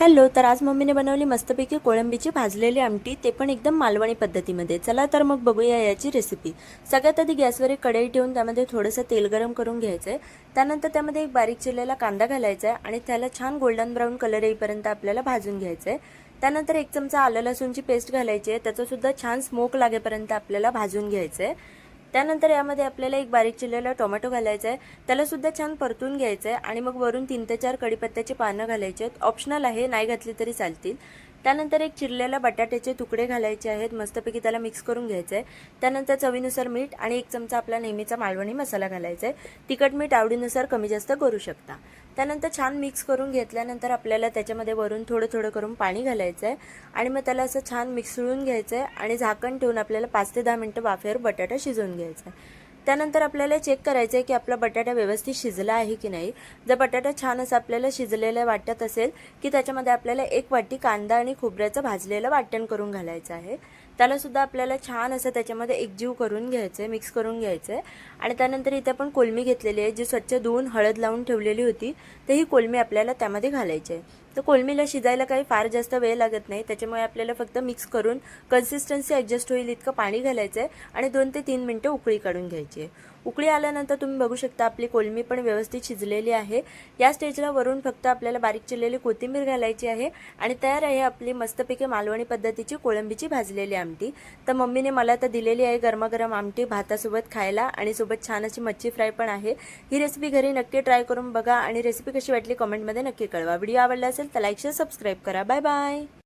Hello, तर आज मम्मीने बनवली मस्तपैकी कोळंबीची भाजलेली आमटी, ते पण एकदम मालवणी पद्धतीमध्ये। चला तर मग बघूया याची रेसिपी। सगळ्यात आधी गॅसवर एक कढई ठेवून त्यामध्ये थोडंसं तेल गरम करून घ्यायचं आहे। त्यानंतर त्यामध्ये एक बारीक चिरलेला कांदा घालायचा आहे आणि त्याला छान गोल्डन ब्राऊन कलर येईपर्यंत आपल्याला भाजून घ्यायचं आहे। त्यानंतर एक चमचा आलं लसूणची पेस्ट घालायची आहे, त्याचा सुद्धा छान स्मोक लागेपर्यंत आपल्याला भाजून घ्यायचं आहे। त्यानंतर यामध्ये आपल्याला एक बारीक चिरलेला टोमॅटो घालायचा आहे, त्याला सुद्धा छान परतून घ्यायचं आहे आणि मग वरून 3 ते 4 कढीपत्त्याची पानं घालायची आहेत। ऑप्शनल आहे, नाही घातली तरी चालतील। त्यानंतर एक चिरलेला बटाट्याचे तुकडे घालायचे आहेत, मस्तपैकी त्याला मिक्स करून घ्यायचं आहे। त्यानंतर चवीनुसार मीठ आणि एक चमचा आपला नेहमीचा मालवणी मसाला घालायचा आहे। तिखट मीठ आवडीनुसार कमी जास्त करू शकता। त्यानंतर छान मिक्स करून घेतल्यानंतर आपल्याला त्याच्यामध्ये वरून थोडं थोडं करून पाणी घालायचं आहे आणि मग त्याला असं छान मिसळून घ्यायचं आहे आणि झाकण ठेवून आपल्याला 5 ते 10 मिनिटं वाफेवर बटाटा शिजवून घ्यायचा आहे। त्यानंतर आपल्याला चेक करायचं आहे की आपला बटाटा व्यवस्थित शिजला आहे की नाही। जर बटाटा छान असं आपल्याला शिजलेला वाटत असेल की त्याच्यामध्ये आपल्याला 1 वाटी कांदा आणि खोबऱ्याचं भाजलेलं वाटण करून घालायचं आहे। त्याला सुद्धा आपल्याला छान असं त्याच्यामध्ये एकजीव करून घ्यायचं आहे, मिक्स करून घ्यायचं आहे। आणि त्यानंतर इथे आपण कोलमी घेतलेली आहे, जी स्वच्छ धुवून हळद लावून ठेवलेली होती, तर ही कोलमी आपल्याला त्यामध्ये घालायची आहे। तर कोलमीला शिजायला काही फार जास्त वेळ लागत नाही, त्याच्यामुळे आपल्याला फक्त मिक्स करून कन्सिस्टन्सी ॲडजस्ट होईल इतकं पाणी घालायचं आहे आणि 2 ते 3 मिनिटं उकळी काढून घ्यायची आहे। उकळी आल्यानंतर तुम्ही बघू शकता आपली कोलमी पण व्यवस्थित शिजलेली आहे। या स्टेजला वरून फक्त आपल्याला बारीक चिरलेली कोथिंबीर घालायची आहे आणि तयार आहे आपली मस्तपैकी मालवणी पद्धतीची कोळंबीची भाजलेली आमटी। तर मम्मीने मला तर दिलेली आहे गरमागरम आमटी भातासोबत खायला आणि सोबत छान अशी मच्छी फ्राय पण आहे। ही रेसिपी घरी नक्की ट्राय करून बघा आणि रेसिपी कशी वाटली कमेंटमध्ये नक्की कळवा। व्हिडिओ आवडला असेल तर लाईक शेअर सबस्क्राईब करा। Bye bye.